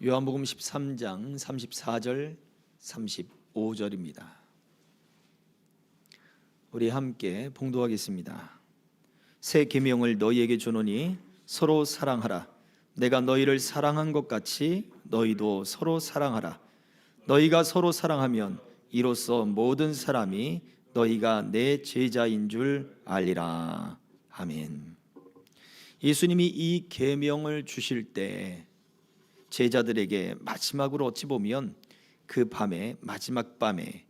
요한복음 13장 34절 35절입니다. 우리 함께 봉독하겠습니다. 새 계명을 너희에게 주노니 서로 사랑하라. 내가 너희를 사랑한 것 같이 너희도 서로 사랑하라. 너희가 서로 사랑하면 이로써 모든 사람이 너희가 내 제자인 줄 알리라. 아멘. 예수님이 이 계명을 주실 때 제자들에게 마지막으로 어찌 보면 그 밤에, 마지막 밤에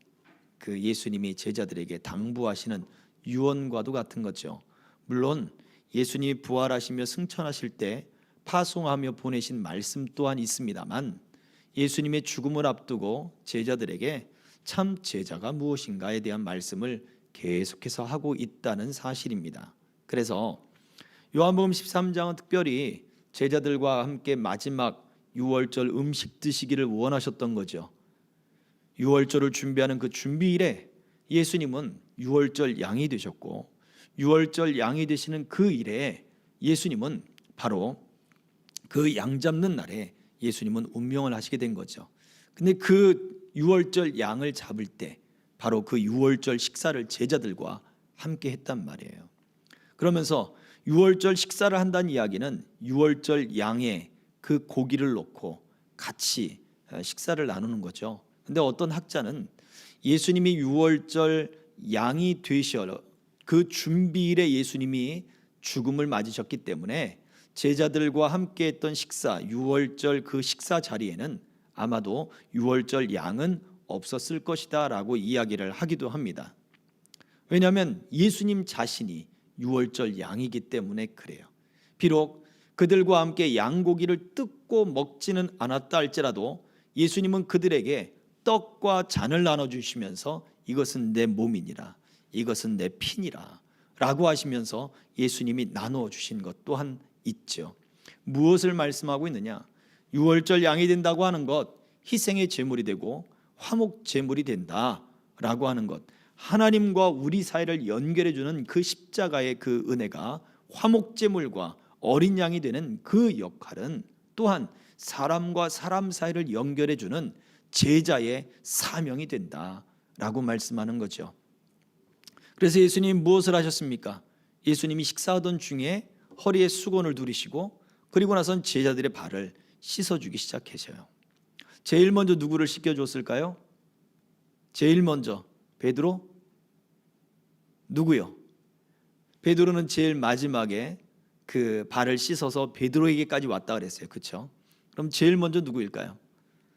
그 예수님이 제자들에게 당부하시는 유언과도 같은 거죠. 물론 예수님이 부활하시며 승천하실 때 파송하며 보내신 말씀 또한 있습니다만, 예수님의 죽음을 앞두고 제자들에게 참 제자가 무엇인가에 대한 말씀을 계속해서 하고 있다는 사실입니다. 그래서 요한복음 13장은 특별히 제자들과 함께 마지막 유월절 음식 드시기를 원하셨던 거죠. 유월절을 준비하는 그 준비일에 예수님은 유월절 양이 되셨고, 유월절 양이 되시는 그 일에 예수님은 바로 그 양 잡는 날에 예수님은 운명을 하시게 된 거죠. 근데 그 유월절 양을 잡을 때 바로 그 유월절 식사를 제자들과 함께 했단 말이에요. 그러면서 유월절 식사를 한다는 이야기는 유월절 양의 그 고기를 놓고 같이 식사를 나누는 거죠. 근데 어떤 학자는 예수님이 유월절 양이 되셔 그 준비일에 예수님이 죽음을 맞으셨기 때문에 제자들과 함께 했던 식사, 유월절 그 식사 자리에는 아마도 유월절 양은 없었을 것이다 라고 이야기를 하기도 합니다. 왜냐하면 예수님 자신이 유월절 양이기 때문에 그래요. 비록 그들과 함께 양고기를 뜯고 먹지는 않았다 할지라도 예수님은 그들에게 떡과 잔을 나눠주시면서 이것은 내 몸이니라, 이것은 내 피니라 라고 하시면서 예수님이 나누어 주신 것 또한 있죠. 무엇을 말씀하고 있느냐? 유월절 양이 된다고 하는 것, 희생의 제물이 되고 화목 제물이 된다라고 하는 것, 하나님과 우리 사이를 연결해 주는 그 십자가의 그 은혜가 화목 제물과 어린 양이 되는 그 역할은 또한 사람과 사람 사이를 연결해 주는 제자의 사명이 된다라고 말씀하는 거죠. 그래서 예수님이 무엇을 하셨습니까? 예수님이 식사하던 중에 허리에 수건을 두르시고 그리고 나선 제자들의 발을 씻어주기 시작하셔요. 제일 먼저 누구를 씻겨줬을까요? 제일 먼저 베드로? 누구요? 베드로는 제일 마지막에 그 발을 씻어서 베드로에게까지 왔다 그랬어요. 그렇죠? 그럼 제일 먼저 누구일까요?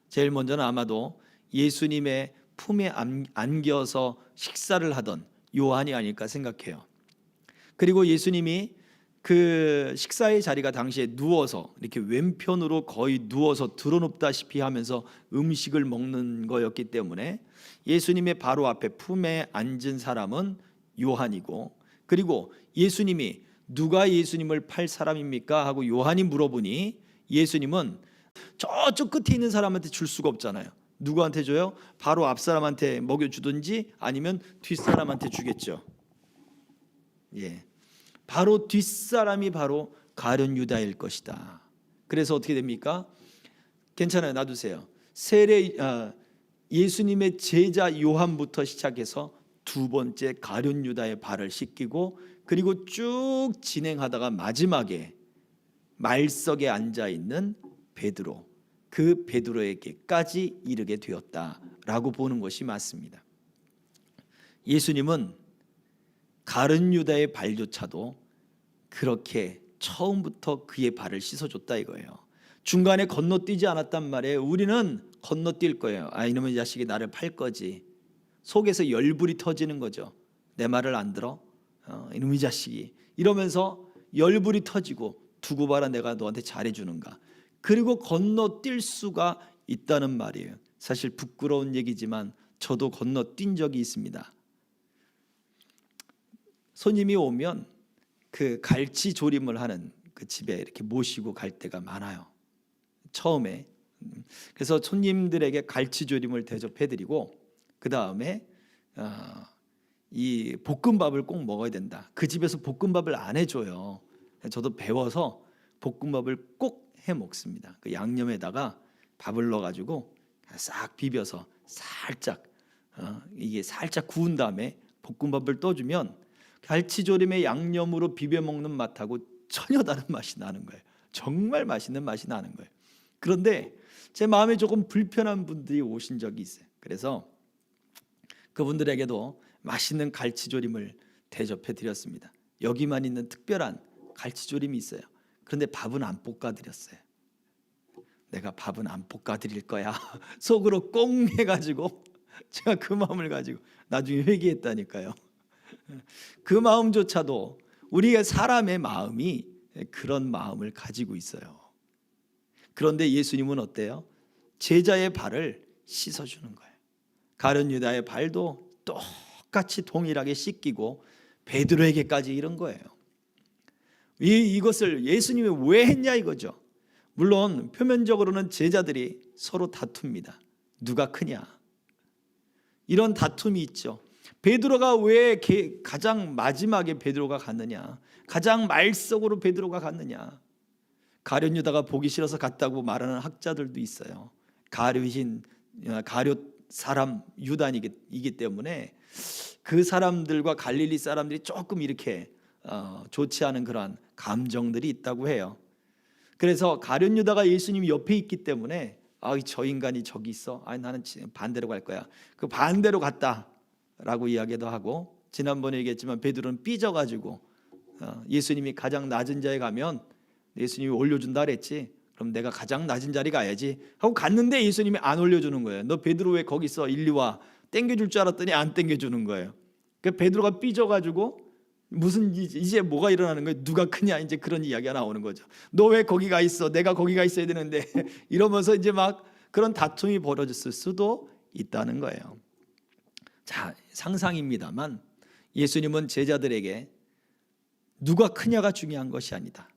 제일 먼저는 아마도 예수님의 품에 안겨서 식사를 하던 요한이 아닐까 생각해요. 그리고 예수님이 그 식사의 자리가 당시에 누워서 이렇게 왼편으로 거의 누워서 드러눕다시피 하면서 음식을 먹는 거였기 때문에 예수님의 바로 앞에 품에 앉은 사람은 요한이고, 그리고 예수님이 누가 예수님을 팔 사람입니까? 하고 요한이 물어보니 예수님은 저쪽 끝에 있는 사람한테 줄 수가 없잖아요. 누구한테 줘요? 바로 앞 사람한테 먹여주든지 아니면 뒷 사람한테 주겠죠. 예, 바로 뒷사람이 바로 가룟 유다일 것이다. 그래서 어떻게 됩니까? 괜찮아요, 놔두세요. 예수님의 제자 요한부터 시작해서 두 번째 가룟 유다의 발을 씻기고, 그리고 쭉 진행하다가 마지막에 말석에 앉아 있는 베드로, 그 베드로에게까지 이르게 되었다라고 보는 것이 맞습니다. 예수님은 가룟 유다의 발조차도 그렇게 처음부터 그의 발을 씻어줬다 이거예요. 중간에 건너뛰지 않았단 말이에요. 우리는 건너뛸 거예요. 아, 이놈의 자식이 나를 팔 거지. 속에서 열불이 터지는 거죠. 내 말을 안 들어? 이놈의 자식이. 이러면서 열불이 터지고, 두고 봐라, 내가 너한테 잘해주는가. 그리고 건너뛸 수가 있다는 말이에요. 사실 부끄러운 얘기지만 저도 건너뛴 적이 있습니다. 손님이 오면 그 갈치 조림을 하는 그 집에 이렇게 모시고 갈 때가 많아요. 처음에. 그래서 손님들에게 갈치 조림을 대접해드리고 그 다음에 이 볶음밥을 꼭 먹어야 된다. 그 집에서 볶음밥을 안 해줘요. 저도 배워서 볶음밥을 꼭 해 먹습니다. 그 양념에다가 밥을 넣어가지고 싹 비벼서 살짝 이게 살짝 구운 다음에 볶음밥을 떠주면 갈치조림의 양념으로 비벼 먹는 맛하고 전혀 다른 맛이 나는 거예요. 정말 맛있는 맛이 나는 거예요. 그런데 제 마음에 조금 불편한 분들이 오신 적이 있어요. 그래서 그분들에게도 맛있는 갈치조림을 대접해 드렸습니다. 여기만 있는 특별한 갈치조림이 있어요. 그런데 밥은 안 볶아 드렸어요. 내가 밥은 안 볶아 드릴 거야 속으로 꽁 해가지고 제가 그 마음을 가지고 나중에 회개했다니까요. 그 마음조차도 우리가 사람의 마음이 그런 마음을 가지고 있어요. 그런데 예수님은 어때요? 제자의 발을 씻어주는 거예요. 가룟 유다의 발도 똑같이 동일하게 씻기고 베드로에게까지 이런 거예요. 이것을 예수님이 왜 했냐 이거죠. 물론 표면적으로는 제자들이 서로 다툽니다. 누가 크냐 이런 다툼이 있죠. 베드로가 왜 가장 마지막에 베드로가 갔느냐, 가장 말석으로 베드로가 갔느냐. 가룟 유다가 보기 싫어서 갔다고 말하는 학자들도 있어요. 가룟 사람 유다이기 때문에 그 사람들과 갈릴리 사람들이 조금 이렇게 좋지 않은 그러한 감정들이 있다고 해요. 그래서 가룟 유다가 예수님 옆에 있기 때문에 저 인간이 저기 있어, 나는 반대로 갈 거야, 그 반대로 갔다라고 이야기도 하고, 지난번에 얘기했지만 베드로는 삐져가지고 예수님이 가장 낮은 자에 가면 예수님이 올려준다 그랬지, 그럼 내가 가장 낮은 자리 가야지 하고 갔는데 예수님이 안 올려주는 거예요. 너 베드로 왜 거기 있어, 일리 와. 땡겨줄 줄 알았더니 안 땡겨주는 거예요. 그 베드로가 삐져가지고 무슨 이제 뭐가 일어나는 거예요? 누가 크냐 이제 그런 이야기가 나오는 거죠. 너 왜 거기 가 있어? 내가 거기 가 있어야 되는데 이러면서 이제 막 그런 다툼이 벌어졌을 수도 있다는 거예요. 자, 상상입니다만 예수님은 제자들에게 누가 크냐가 중요한 것이 아니다.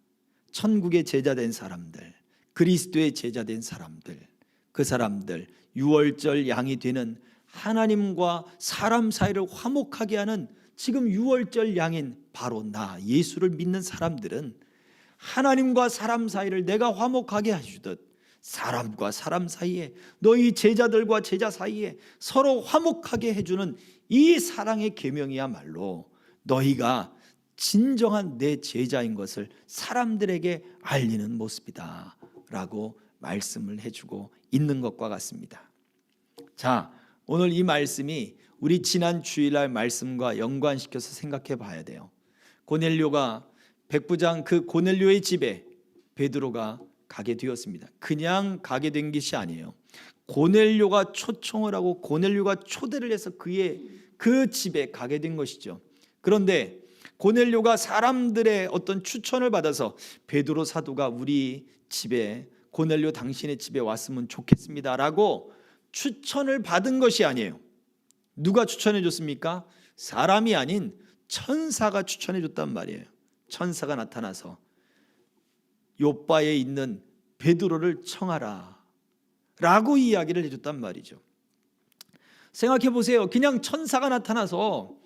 천국의 제자된 사람들, 그리스도의 제자된 사람들, 그 사람들 유월절 양이 되는 하나님과 사람 사이를 화목하게 하는 지금 유월절 양인 바로 나 예수를 믿는 사람들은 하나님과 사람 사이를 내가 화목하게 해주듯 사람과 사람 사이에, 너희 제자들과 제자 사이에 서로 화목하게 해주는 이 사랑의 계명이야말로 너희가 진정한 내 제자인 것을 사람들에게 알리는 모습이다 라고 말씀을 해주고 있는 것과 같습니다. 자, 오늘 이 말씀이 우리 지난 주일날 말씀과 연관시켜서 생각해 봐야 돼요. 고넬료가 백부장 그 고넬료의 집에 베드로가 가게 되었습니다. 그냥 가게 된 것이 아니에요. 고넬료가 초청을 하고 고넬료가 초대를 해서 그의 그 집에 가게 된 것이죠. 그런데 고넬료가 사람들의 어떤 추천을 받아서 베드로 사도가 우리 집에, 고넬료 당신의 집에 왔으면 좋겠습니다라고 추천을 받은 것이 아니에요. 누가 추천해 줬습니까? 사람이 아닌 천사가 추천해 줬단 말이에요. 천사가 나타나서 요바에 있는 베드로를 청하라 라고 이야기를 해줬단 말이죠. 생각해 보세요. 그냥 천사가 나타나서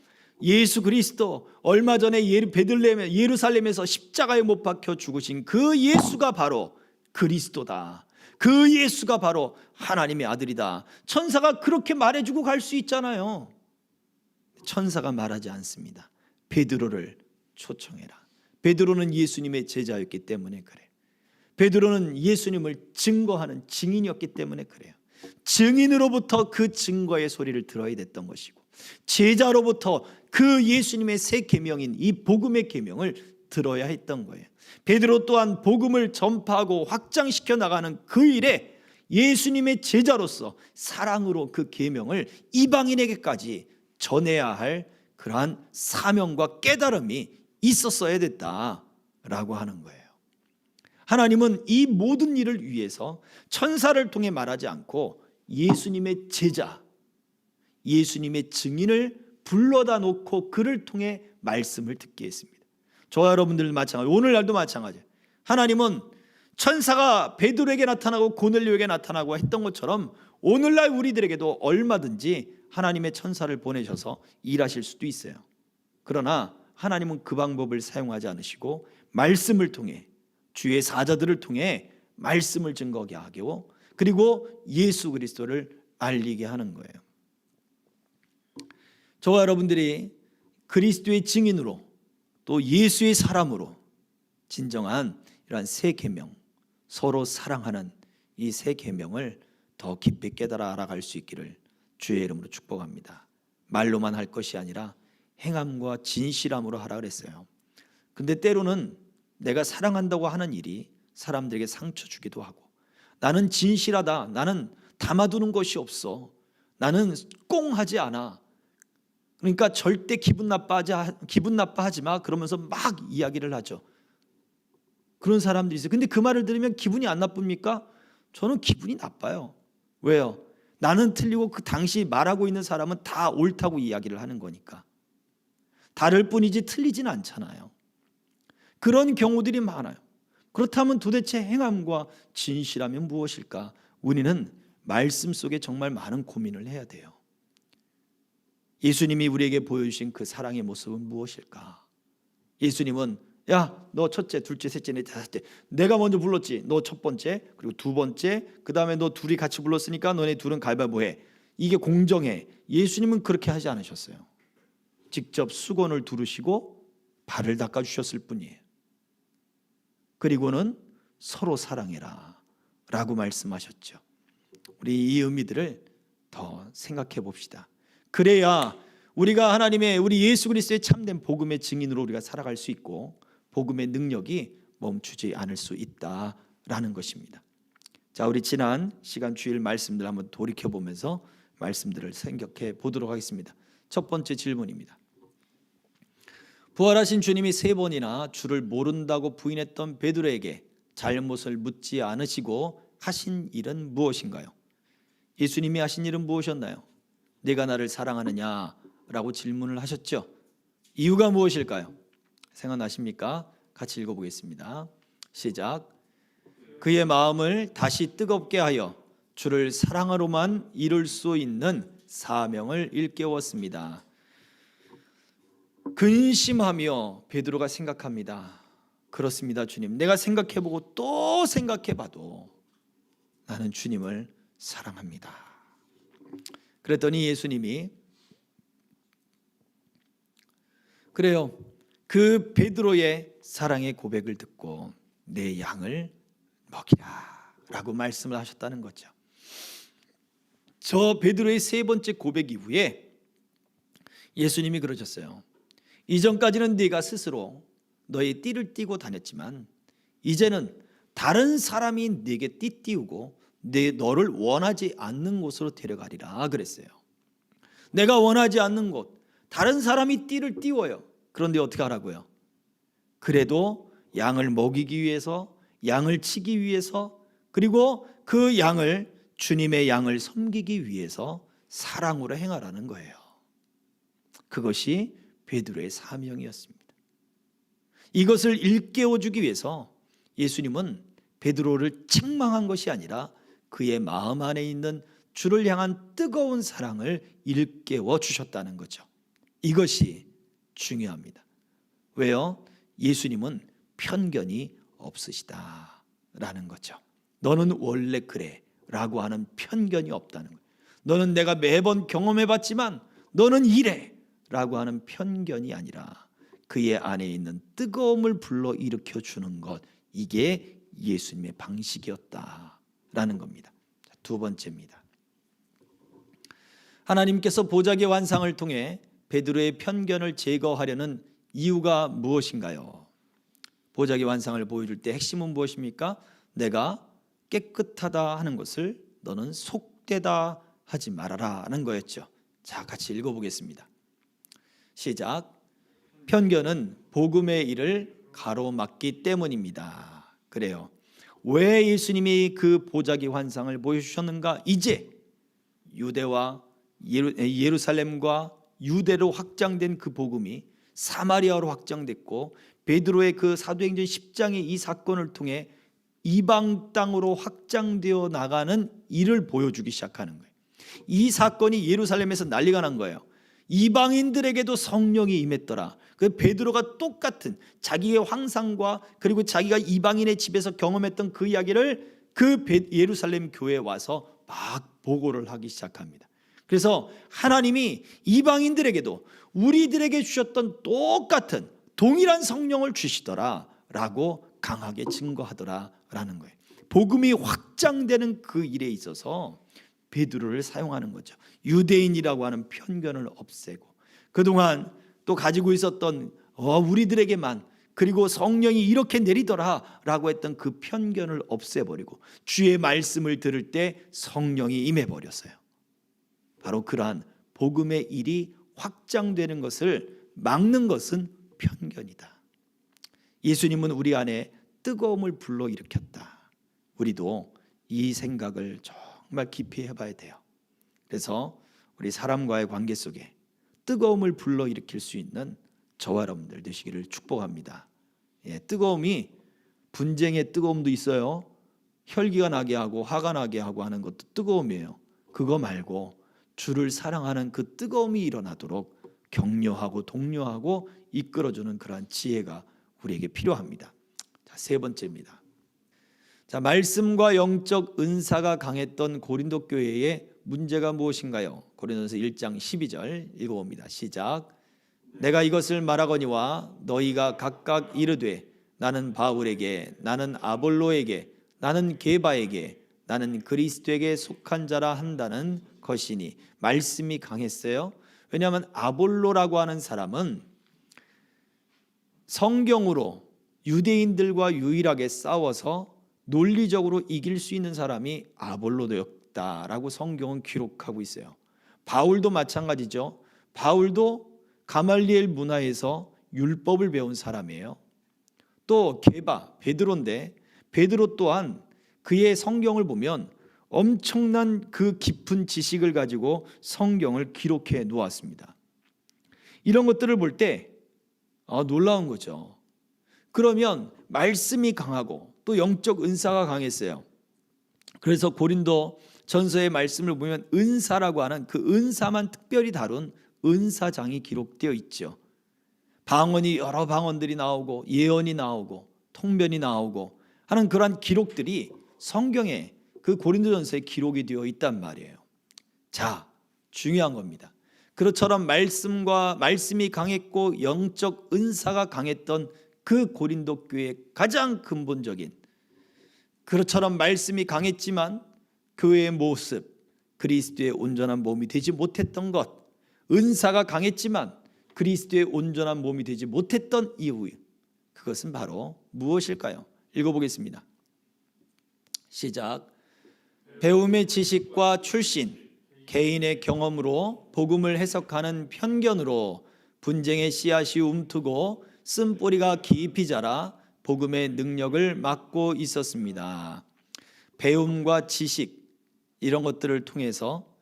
예수 그리스도, 얼마 전에 베들레헴 예루살렘에서 십자가에 못 박혀 죽으신 그 예수가 바로 그리스도다, 그 예수가 바로 하나님의 아들이다, 천사가 그렇게 말해주고 갈 수 있잖아요. 천사가 말하지 않습니다. 베드로를 초청해라. 베드로는 예수님의 제자였기 때문에 그래. 베드로는 예수님을 증거하는 증인이었기 때문에 그래요. 증인으로부터 그 증거의 소리를 들어야 됐던 것이고, 제자로부터 그 예수님의 새 계명인 이 복음의 계명을 들어야 했던 거예요. 베드로 또한 복음을 전파하고 확장시켜 나가는 그 일에 예수님의 제자로서 사랑으로 그 계명을 이방인에게까지 전해야 할 그러한 사명과 깨달음이 있었어야 됐다라고 하는 거예요. 하나님은 이 모든 일을 위해서 천사를 통해 말하지 않고 예수님의 제자, 예수님의 증인을 불러다 놓고 그를 통해 말씀을 듣게 했습니다. 저와 여러분들 마찬가지, 오늘날도 마찬가지예요. 하나님은 천사가 베드로에게 나타나고 고넬료에게 나타나고 했던 것처럼 오늘날 우리들에게도 얼마든지 하나님의 천사를 보내셔서 일하실 수도 있어요. 그러나 하나님은 그 방법을 사용하지 않으시고 말씀을 통해, 주의 사자들을 통해 말씀을 증거하게 하고, 그리고 예수 그리스도를 알리게 하는 거예요. 저와 여러분들이 그리스도의 증인으로 또 예수의 사람으로 진정한 이러한 새 계명, 서로 사랑하는 이 새 계명을 더 깊이 깨달아 알아갈 수 있기를 주의 이름으로 축복합니다. 말로만 할 것이 아니라 행함과 진실함으로 하라 그랬어요. 근데 때로는 내가 사랑한다고 하는 일이 사람들에게 상처 주기도 하고, 나는 진실하다, 나는 담아두는 것이 없어, 나는 꽁하지 않아, 그러니까 절대 기분 나빠하지 마, 그러면서 막 이야기를 하죠. 그런 사람들이 있어요. 근데 그 말을 들으면 기분이 안 나쁩니까? 저는 기분이 나빠요. 왜요? 나는 틀리고 그 당시 말하고 있는 사람은 다 옳다고 이야기를 하는 거니까. 다를 뿐이지 틀리진 않잖아요. 그런 경우들이 많아요. 그렇다면 도대체 행함과 진실하면 무엇일까? 우리는 말씀 속에 정말 많은 고민을 해야 돼요. 예수님이 우리에게 보여주신 그 사랑의 모습은 무엇일까? 예수님은 야, 너 첫째, 둘째, 셋째, 넷째, 다섯째, 내가 먼저 불렀지, 너 첫 번째, 그리고 두 번째, 그 다음에 너 둘이 같이 불렀으니까 너네 둘은 가위바위보해. 이게 공정해. 예수님은 그렇게 하지 않으셨어요. 직접 수건을 두르시고 발을 닦아주셨을 뿐이에요. 그리고는 서로 사랑해라 라고 말씀하셨죠. 우리 이 의미들을 더 생각해 봅시다. 그래야 우리가 하나님의, 우리 예수 그리스도의 참된 복음의 증인으로 우리가 살아갈 수 있고 복음의 능력이 멈추지 않을 수 있다라는 것입니다. 자, 우리 지난 시간 주일 말씀들 한번 돌이켜 보면서 말씀들을 생각해 보도록 하겠습니다. 첫 번째 질문입니다. 부활하신 주님이 3번이나 주를 모른다고 부인했던 베드로에게 잘못을 묻지 않으시고 하신 일은 무엇인가요? 예수님이 하신 일은 무엇이었나요? 네가 나를 사랑하느냐? 라고 질문을 하셨죠. 이유가 무엇일까요? 생각나십니까? 같이 읽어보겠습니다. 시작. 그의 마음을 다시 뜨겁게 하여 주를 사랑으로만 이룰 수 있는 사명을 일깨웠습니다. 근심하며 베드로가 생각합니다. 그렇습니다, 주님. 내가 생각해보고 또 생각해봐도 나는 주님을 사랑합니다. 그랬더니 예수님이 그래요, 그 베드로의 사랑의 고백을 듣고 내 양을 먹이라 라고 말씀을 하셨다는 거죠. 저 베드로의 3번째 고백 이후에 예수님이 그러셨어요. 이전까지는 네가 스스로 너의 띠를 띠고 다녔지만 이제는 다른 사람이 네게 띠 띠우고 너를 원하지 않는 곳으로 데려가리라 그랬어요. 내가 원하지 않는 곳, 다른 사람이 띠를 띠워요. 그런데 어떻게 하라고요? 그래도 양을 먹이기 위해서, 양을 치기 위해서, 그리고 그 양을, 주님의 양을 섬기기 위해서 사랑으로 행하라는 거예요. 그것이 베드로의 사명이었습니다. 이것을 일깨워주기 위해서 예수님은 베드로를 책망한 것이 아니라 그의 마음 안에 있는 주를 향한 뜨거운 사랑을 일깨워 주셨다는 거죠. 이것이 중요합니다. 왜요? 예수님은 편견이 없으시다라는 거죠. 너는 원래 그래 라고 하는 편견이 없다는 거예요. 너는 내가 매번 경험해봤지만 너는 이래 라고 하는 편견이 아니라 그의 안에 있는 뜨거움을 불러일으켜 주는 것, 이게 예수님의 방식이었다라는 겁니다. 두 번째입니다. 하나님께서 보자기 환상을 통해 베드로의 편견을 제거하려는 이유가 무엇인가요? 보자기 환상을 보여줄 때 핵심은 무엇입니까? 내가 깨끗하다 하는 것을 너는 속되다 하지 말아라 하는 거였죠. 자, 같이 읽어보겠습니다. 시작. 편견은 복음의 일을 가로막기 때문입니다. 그래요. 왜 예수님이 그 보자기 환상을 보여주셨는가? 이제 유대와 예루살렘과 유대로 확장된 그 복음이 사마리아로 확장됐고 베드로의 그 사도행전 10장의 이 사건을 통해 이방 땅으로 확장되어 나가는 일을 보여주기 시작하는 거예요. 이 사건이 예루살렘에서 난리가 난 거예요. 이방인들에게도 성령이 임했더라. 그 베드로가 똑같은 자기의 환상과 그리고 자기가 이방인의 집에서 경험했던 그 이야기를 그 예루살렘 교회에 와서 막 보고를 하기 시작합니다. 그래서 하나님이 이방인들에게도 우리들에게 주셨던 똑같은 동일한 성령을 주시더라라고 강하게 증거하더라라는 거예요. 복음이 확장되는 그 일에 있어서 베드로를 사용하는 거죠. 유대인이라고 하는 편견을 없애고, 그동안 또 가지고 있었던 우리들에게만, 그리고 성령이 이렇게 내리더라라고 했던 그 편견을 없애버리고 주의 말씀을 들을 때 성령이 임해버렸어요. 바로 그러한 복음의 일이 확장되는 것을 막는 것은 편견이다. 예수님은 우리 안에 뜨거움을 불러일으켰다. 우리도 이 생각을 정말 깊이 해봐야 돼요. 그래서 우리 사람과의 관계 속에 뜨거움을 불러일으킬 수 있는 저와 여러분들 되시기를 축복합니다. 뜨거움이 분쟁의 뜨거움도 있어요. 혈기가 나게 하고 화가 나게 하고 하는 것도 뜨거움이에요. 그거 말고 주를 사랑하는 그 뜨거움이 일어나도록 격려하고 독려하고 이끌어주는 그러한 지혜가 우리에게 필요합니다. 자, 세 번째입니다. 자, 말씀과 영적 은사가 강했던 고린도 교회의 문제가 무엇인가요? 고린도서 1장 12절 읽어봅니다. 시작. 내가 이것을 말하거니와 너희가 각각 이르되 나는 바울에게, 나는 아볼로에게, 나는 게바에게, 나는 그리스도에게 속한 자라 한다는 것이니. 말씀이 강했어요. 왜냐하면 아볼로라고 하는 사람은 성경으로 유대인들과 유일하게 싸워서 논리적으로 이길 수 있는 사람이 아볼로였다라고 성경은 기록하고 있어요. 바울도 마찬가지죠. 바울도 가말리엘 문화에서 율법을 배운 사람이에요. 또 게바, 베드로인데 베드로 또한 그의 성경을 보면 엄청난 그 깊은 지식을 가지고 성경을 기록해 놓았습니다. 이런 것들을 볼 때 놀라운 거죠. 그러면 말씀이 강하고 또 영적 은사가 강했어요. 그래서 고린도 전서의 말씀을 보면 은사라고 하는 그 은사만 특별히 다룬 은사장이 기록되어 있죠. 방언이 여러 방언들이 나오고 예언이 나오고 통변이 나오고 하는 그러한 기록들이 성경에 그 고린도전서에 기록이 되어 있단 말이에요. 자, 중요한 겁니다. 그처럼 말씀이 강했고 영적 은사가 강했던 그 고린도 교회의 가장 근본적인, 그처럼 말씀이 강했지만 교회의 모습, 그리스도의 온전한 몸이 되지 못했던 것, 은사가 강했지만 그리스도의 온전한 몸이 되지 못했던 이유, 그것은 바로 무엇일까요? 읽어보겠습니다. 시작. 배움의 지식과 출신, 개인의 경험으로 복음을 해석하는 편견으로 분쟁의 씨앗이 움트고 쓴뿌리가 깊이 자라 복음의 능력을 막고 있었습니다. 배움과 지식, 이런 것들을 통해서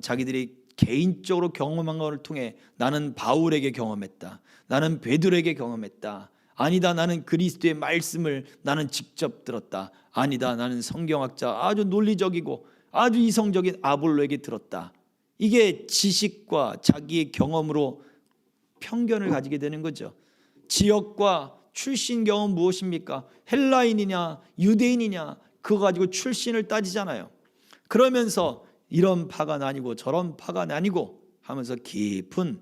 자기들이 개인적으로 경험한 것을 통해 나는 바울에게 경험했다, 나는 베드로에게 경험했다, 아니다 나는 그리스도의 말씀을 나는 직접 들었다, 아니다 나는 성경학자 아주 논리적이고 아주 이성적인 아볼로에게 들었다. 이게 지식과 자기의 경험으로 편견을 가지게 되는 거죠. 지역과 출신 경험 무엇입니까? 헬라인이냐 유대인이냐 그거 가지고 출신을 따지잖아요. 그러면서 이런 파가 나뉘고 저런 파가 나뉘고 하면서 깊은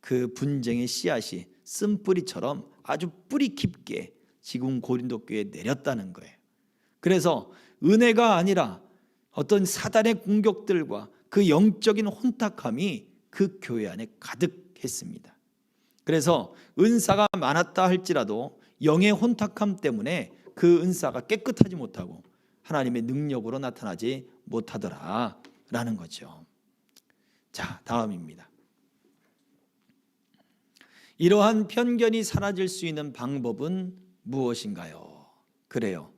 그 분쟁의 씨앗이 쓴뿌리처럼 아주 뿌리 깊게 지금 고린도 교회에 내렸다는 거예요. 그래서 은혜가 아니라 어떤 사단의 공격들과 그 영적인 혼탁함이 그 교회 안에 가득했습니다. 그래서 은사가 많았다 할지라도 영의 혼탁함 때문에 그 은사가 깨끗하지 못하고 하나님의 능력으로 나타나지 못하더라라는 거죠. 자, 다음입니다. 이러한 편견이 사라질 수 있는 방법은 무엇인가요? 그래요.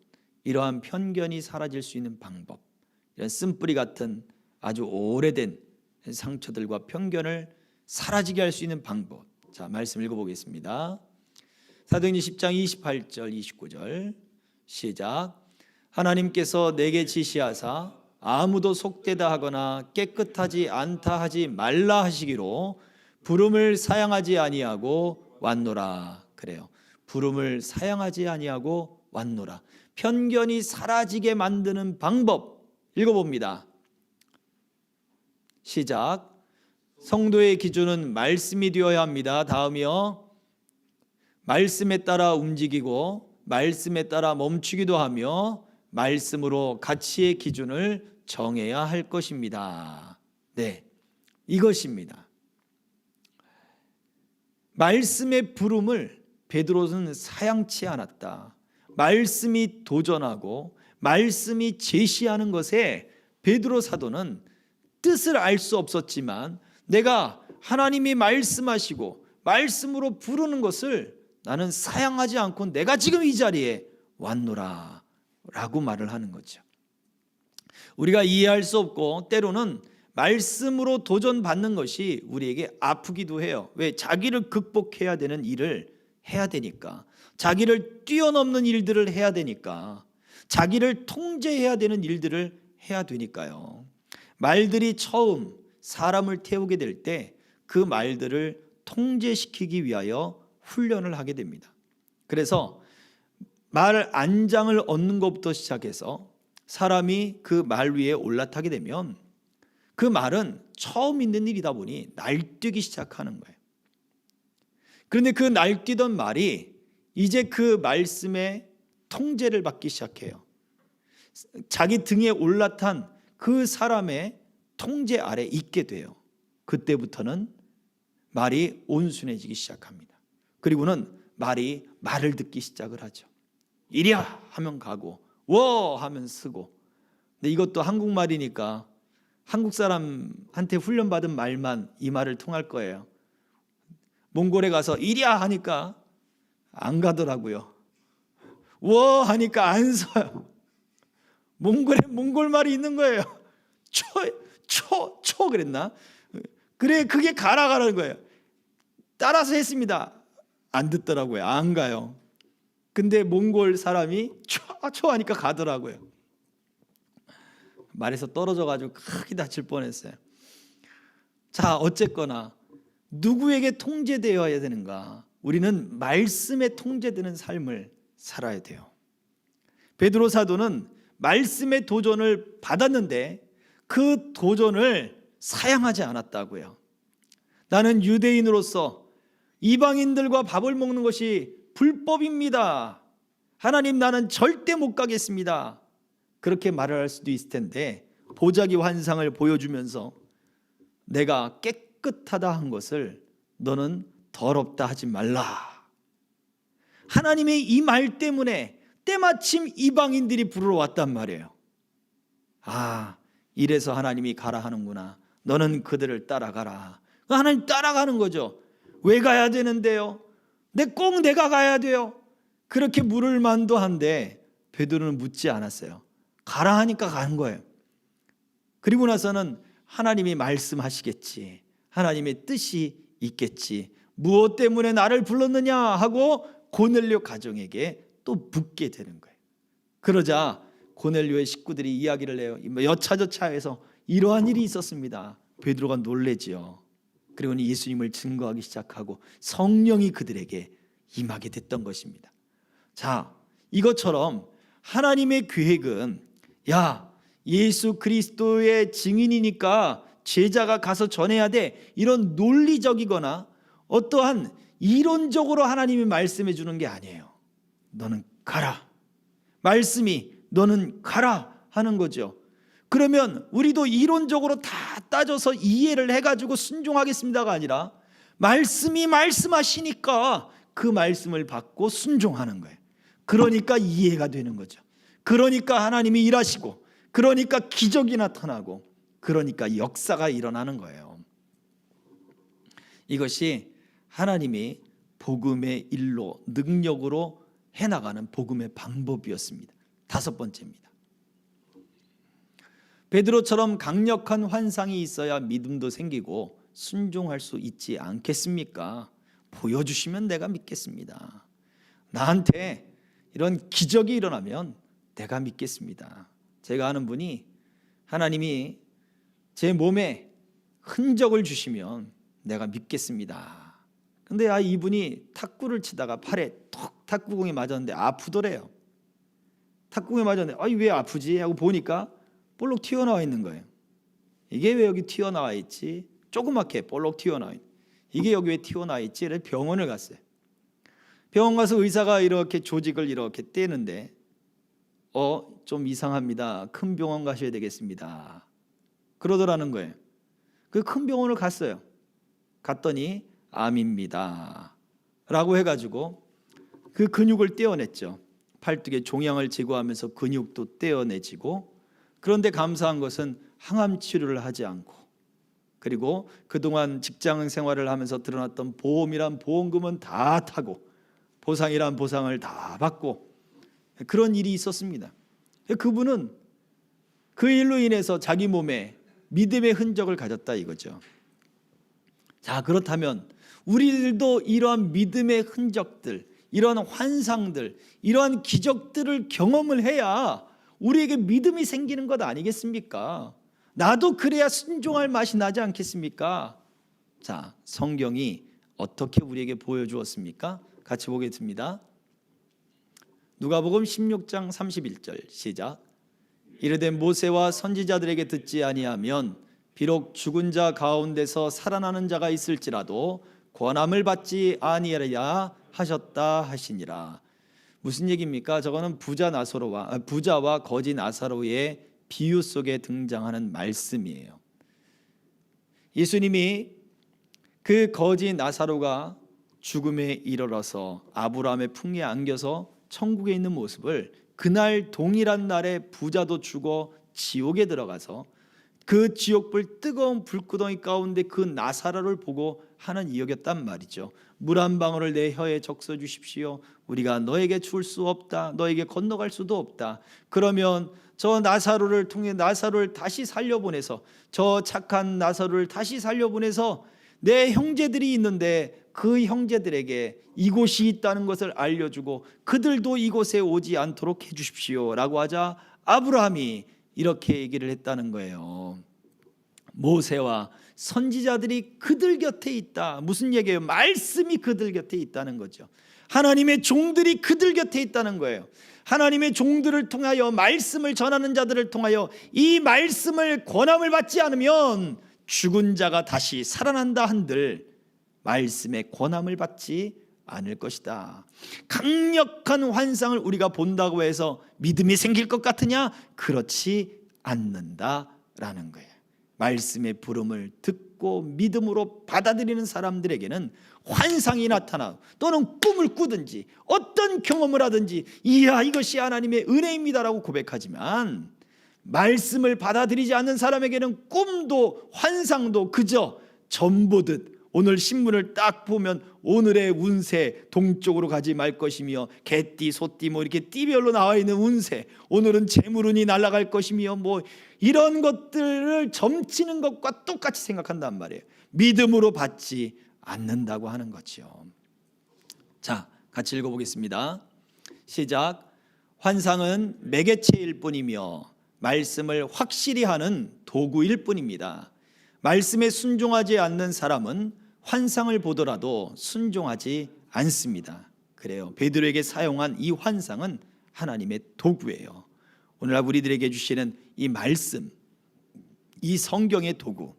이러한 편견이 사라질 수 있는 방법, 이런 쓴뿌리 같은 아주 오래된 상처들과 편견을 사라지게 할 수 있는 방법. 자, 말씀 읽어보겠습니다. 사도행전 10장 28절 29절 시작. 하나님께서 내게 지시하사 아무도 속되다 하거나 깨끗하지 않다 하지 말라 하시기로 부름을 사양하지 아니하고 왔노라. 그래요. 부름을 사양하지 아니하고 왔노라. 편견이 사라지게 만드는 방법 읽어봅니다. 시작. 성도의 기준은 말씀이 되어야 합니다. 다음이요. 말씀에 따라 움직이고 말씀에 따라 멈추기도 하며 말씀으로 가치의 기준을 정해야 할 것입니다. 네, 이것입니다. 말씀의 부름을 베드로는 사양치 않았다. 말씀이 도전하고 말씀이 제시하는 것에 베드로 사도는 뜻을 알 수 없었지만 내가 하나님이 말씀하시고 말씀으로 부르는 것을 나는 사양하지 않고 내가 지금 이 자리에 왔노라 라고 말을 하는 거죠. 우리가 이해할 수 없고 때로는 말씀으로 도전받는 것이 우리에게 아프기도 해요. 왜? 자기를 극복해야 되는 일을 해야 되니까, 자기를 뛰어넘는 일들을 해야 되니까, 자기를 통제해야 되는 일들을 해야 되니까요. 말들이 처음 사람을 태우게 될 때 그 말들을 통제시키기 위하여 훈련을 하게 됩니다. 그래서 말 안장을 얻는 것부터 시작해서 사람이 그 말 위에 올라타게 되면 그 말은 처음 있는 일이다 보니 날뛰기 시작하는 거예요. 그런데 그 날뛰던 말이 이제 그 말씀의 통제를 받기 시작해요. 자기 등에 올라탄 그 사람의 통제 아래 있게 돼요. 그때부터는 말이 온순해지기 시작합니다. 그리고는 말이 말을 듣기 시작을 하죠. 이랴 하면 가고 워 하면 쓰고. 근데 이것도 한국말이니까 한국 사람한테 훈련받은 말만 이 말을 통할 거예요. 몽골에 가서 이랴 하니까 안 가더라고요. 워 하니까 안 서요. 몽골에 몽골 말이 있는 거예요. 초 그랬나? 그래, 그게 가라가라는 거예요. 따라서 했습니다. 안 듣더라고요. 안 가요. 근데 몽골 사람이 초 하니까 가더라고요. 말에서 떨어져가지고 크게 다칠 뻔했어요. 자, 어쨌거나 누구에게 통제되어야 되는가? 우리는 말씀에 통제되는 삶을 살아야 돼요. 베드로 사도는 말씀의 도전을 받았는데 그 도전을 사양하지 않았다고요. 나는 유대인으로서 이방인들과 밥을 먹는 것이 불법입니다. 하나님, 나는 절대 못 가겠습니다. 그렇게 말을 할 수도 있을 텐데 보자기 환상을 보여주면서 내가 깨끗하다 한 것을 너는 더럽다 하지 말라. 하나님의 이 말 때문에 때마침 이방인들이 부르러 왔단 말이에요. 아, 이래서 하나님이 가라 하는구나. 너는 그들을 따라가라. 하나님 따라가는 거죠. 왜 가야 되는데요? 꼭 내가 가야 돼요. 그렇게 물을 만도 한데 베드로는 묻지 않았어요. 가라 하니까 가는 거예요. 그리고 나서는 하나님이 말씀하시겠지, 하나님의 뜻이 있겠지, 무엇 때문에 나를 불렀느냐 하고 고넬료 가정에게 또 묻게 되는 거예요. 그러자 고넬료의 식구들이 이야기를 해요. 여차저차해서 이러한 일이 있었습니다. 베드로가 놀래지요. 그리고 예수님을 증거하기 시작하고 성령이 그들에게 임하게 됐던 것입니다. 자, 이것처럼 하나님의 계획은 예수 그리스도의 증인이니까 제자가 가서 전해야 돼, 이런 논리적이거나 어떠한 이론적으로 하나님이 말씀해 주는 게 아니에요. 너는 가라. 말씀이 너는 가라 하는 거죠. 그러면 우리도 이론적으로 다 따져서 이해를 해가지고 순종하겠습니다가 아니라 말씀이 말씀하시니까 그 말씀을 받고 순종하는 거예요. 그러니까 이해가 되는 거죠. 그러니까 하나님이 일하시고, 그러니까 기적이 나타나고, 그러니까 역사가 일어나는 거예요. 이것이 하나님이 복음의 일로 능력으로 해나가는 복음의 방법이었습니다. 5번째입니다. 베드로처럼 강력한 환상이 있어야 믿음도 생기고 순종할 수 있지 않겠습니까? 보여주시면 내가 믿겠습니다. 나한테 이런 기적이 일어나면 내가 믿겠습니다. 제가 아는 분이 하나님이 제 몸에 흔적을 주시면 내가 믿겠습니다. 근데 이분이 탁구를 치다가 팔에 톡 탁구공이 맞았는데 아프더래요. 탁구공에 맞았는데 아이 왜 아프지? 하고 보니까 볼록 튀어나와 있는 거예요. 이게 왜 여기 튀어나와 있지? 조그맣게 볼록 튀어나와 있는, 이게 여기 왜 튀어나와 있지? 그래서 병원을 갔어요. 병원 가서 의사가 이렇게 조직을 이렇게 떼는데 좀 이상합니다. 큰 병원 가셔야 되겠습니다. 그러더라는 거예요. 그 큰 병원을 갔어요. 갔더니 암입니다 라고 해가지고 그 근육을 떼어냈죠. 팔뚝에 종양을 제거하면서 근육도 떼어내지고, 그런데 감사한 것은 항암 치료를 하지 않고, 그리고 그동안 직장 생활을 하면서 들어놨던 보험이란 보험금은 다 타고 보상이란 보상을 다 받고 그런 일이 있었습니다. 그분은 그 일로 인해서 자기 몸에 믿음의 흔적을 가졌다 이거죠. 자, 그렇다면 우리들도 이러한 믿음의 흔적들, 이러한 환상들, 이러한 기적들을 경험을 해야 우리에게 믿음이 생기는 것 아니겠습니까? 나도 그래야 순종할 맛이 나지 않겠습니까? 자, 성경이 어떻게 우리에게 보여주었습니까? 같이 보겠습니다. 누가복음 16장 31절 시작. 이르되 모세와 선지자들에게 듣지 아니하면 비록 죽은 자 가운데서 살아나는 자가 있을지라도 권함을 받지 아니하리라 하셨다 하시니라. 무슨 얘기입니까? 저거는 부자와 거지 나사로의 비유 속에 등장하는 말씀이에요. 예수님이 그 거지 나사로가 죽음에 이르러서 아브라함의 품에 안겨서 천국에 있는 모습을, 그날 동일한 날에 부자도 죽어 지옥에 들어가서 그 지옥불 뜨거운 불구덩이 가운데 그 나사로를 보고 하는 이야기였단 말이죠. 물 한 방울을 내 혀에 적셔 주십시오. 우리가 너에게 줄 수 없다. 너에게 건너갈 수도 없다. 그러면 저 나사로를 통해 나사로를 다시 살려보내서, 저 착한 나사로를 다시 살려보내서 내 형제들이 있는데 그 형제들에게 이곳이 있다는 것을 알려주고 그들도 이곳에 오지 않도록 해주십시오 라고 하자 아브라함이 이렇게 얘기를 했다는 거예요. 모세와 선지자들이 그들 곁에 있다. 무슨 얘기예요? 말씀이 그들 곁에 있다는 거죠. 하나님의 종들이 그들 곁에 있다는 거예요. 하나님의 종들을 통하여, 말씀을 전하는 자들을 통하여 이 말씀을 권함을 받지 않으면 죽은 자가 다시 살아난다 한들 말씀의 권함을 받지 않을 것이다. 강력한 환상을 우리가 본다고 해서 믿음이 생길 것 같으냐? 그렇지 않는다라는 거예요. 말씀의 부름을 듣고 믿음으로 받아들이는 사람들에게는 환상이 나타나 또는 꿈을 꾸든지 어떤 경험을 하든지 이야 이것이 하나님의 은혜입니다라고 고백하지만, 말씀을 받아들이지 않는 사람에게는 꿈도 환상도 그저 전보듯, 오늘 신문을 딱 보면 오늘의 운세 동쪽으로 가지 말 것이며 개띠 소띠 뭐 이렇게 띠별로 나와 있는 운세, 오늘은 재물운이 날아갈 것이며 뭐 이런 것들을 점치는 것과 똑같이 생각한단 말이에요. 믿음으로 받지 않는다고 하는 거죠. 자, 같이 읽어보겠습니다. 시작. 환상은 매개체일 뿐이며 말씀을 확실히 하는 도구일 뿐입니다. 말씀에 순종하지 않는 사람은 환상을 보더라도 순종하지 않습니다. 그래요. 베드로에게 사용한 이 환상은 하나님의 도구예요. 오늘날 우리들에게 주시는 이 말씀, 이 성경의 도구,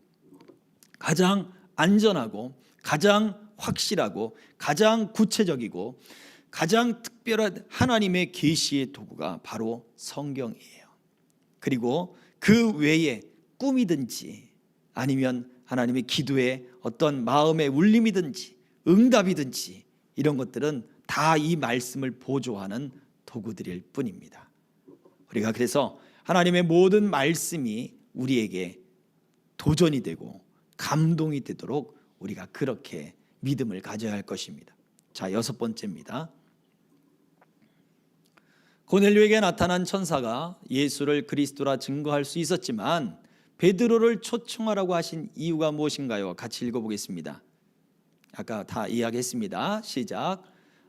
가장 안전하고 가장 확실하고 가장 구체적이고 가장 특별한 하나님의 계시의 도구가 바로 성경이에요. 그리고 그 외에 꿈이든지 아니면 하나님의 기도에 어떤 마음의 울림이든지 응답이든지 이런 것들은 다 이 말씀을 보조하는 도구들일 뿐입니다. 우리가 그래서 하나님의 모든 말씀이 우리에게 도전이 되고 감동이 되도록 우리가 그렇게 믿음을 가져야 할 것입니다. 자, 6번째입니다. 고넬료에게 나타난 천사가 예수를 그리스도라 증거할 수 있었지만 베드로를 초청하라고 하신 이유가 무엇인가요? 같이 읽어보겠습니다. 아까 다 이야기했습니다. 시작.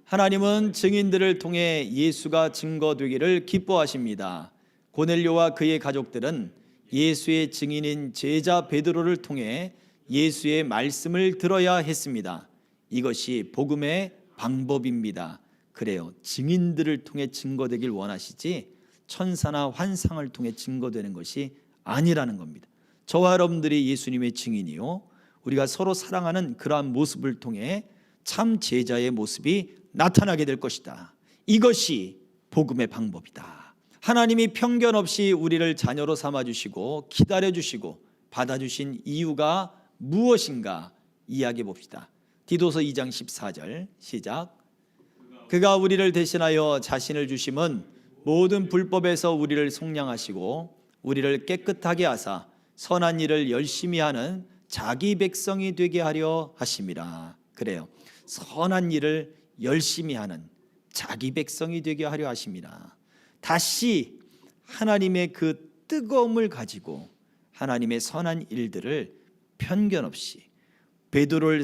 하나님은 증인들을 통해 예수가 증거되기를 기뻐하십니다. 고넬료와 그의 가족들은 예수의 증인인 제자 베드로를 통해 예수의 말씀을 들어야 했습니다. 이것이 복음의 방법입니다. 그래요. 증인들을 통해 증거되길 원하시지 천사나 환상을 통해 증거되는 것이 아니라는 겁니다. 저와 여러분들이 예수님의 증인이요, 우리가 서로 사랑하는 그러한 모습을 통해 참 제자의 모습이 나타나게 될 것이다. 이것이 복음의 방법이다. 하나님이 편견 없이 우리를 자녀로 삼아주시고 기다려주시고 받아주신 이유가 무엇인가 이야기해 봅시다. 디도서 2장 14절 시작. 그가 우리를 대신하여 자신을 주심은 모든 불법에서 우리를 속량하시고 우리를 깨끗하게 하사 선한 일을 열심히 하는 자기 백성이 되게 하려 하심이라. 그래요. 선한 일을 열심히 하는 자기 백성이 되게 하려 하심이라. 다시 하나님의 그 뜨거움을 가지고 하나님의 선한 일들을 편견 없이 베드로를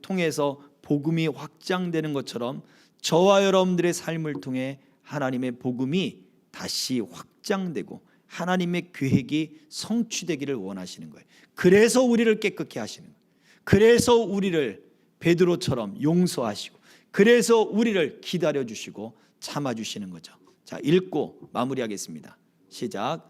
통해서 복음이 확장되는 것처럼 저와 여러분들의 삶을 통해 하나님의 복음이 다시 확장되고 하나님의 계획이 성취되기를 원하시는 거예요. 그래서 우리를 깨끗게 하시는 거예요. 그래서 우리를 베드로처럼 용서하시고 그래서 우리를 기다려주시고 참아주시는 거죠. 자, 읽고 마무리하겠습니다. 시작.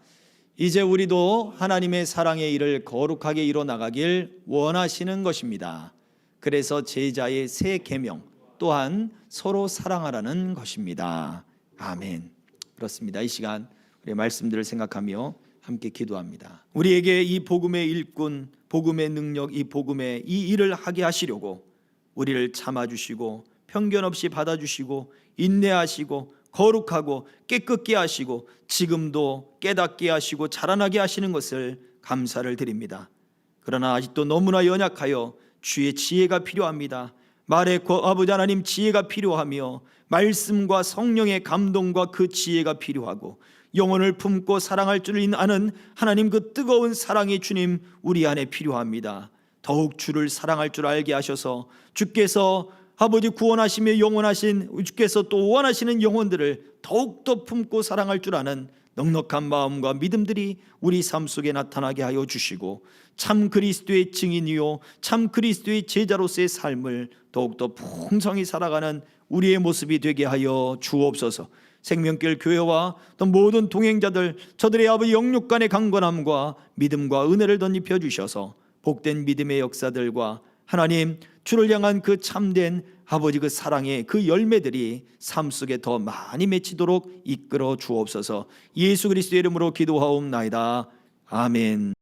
이제 우리도 하나님의 사랑의 일을 거룩하게 이뤄나가길 원하시는 것입니다. 그래서 제자의 새 계명 또한 서로 사랑하라는 것입니다. 아멘. 그렇습니다. 이 시간 우리의 말씀들을 생각하며 함께 기도합니다. 우리에게 이 복음의 일꾼, 복음의 능력, 이 복음의 이 일을 하게 하시려고 우리를 참아주시고 편견 없이 받아주시고 인내하시고 거룩하고 깨끗게 하시고 지금도 깨닫게 하시고 자라나게 하시는 것을 감사를 드립니다. 그러나 아직도 너무나 연약하여 주의 지혜가 필요합니다. 말에 아버지 하나님 지혜가 필요하며 말씀과 성령의 감동과 그 지혜가 필요하고 영혼을 품고 사랑할 줄 아는 하나님 그 뜨거운 사랑이 주님 우리 안에 필요합니다. 더욱 주를 사랑할 줄 알게 하셔서 주께서 아버지 구원하시며 영원하신 주께서 또 원하시는 영혼들을 더욱더 품고 사랑할 줄 아는 넉넉한 마음과 믿음들이 우리 삶 속에 나타나게 하여 주시고 참 그리스도의 증인이요 참 그리스도의 제자로서의 삶을 더욱더 풍성히 살아가는 우리의 모습이 되게 하여 주옵소서. 생명길 교회와 또 모든 동행자들 저들의 아버지 영육 간의 강건함과 믿음과 은혜를 덧입혀 주셔서 복된 믿음의 역사들과 하나님 주를 향한 그 참된 아버지 그 사랑의 그 열매들이 삶 속에 더 많이 맺히도록 이끌어 주옵소서. 예수 그리스도의 이름으로 기도하옵나이다. 아멘.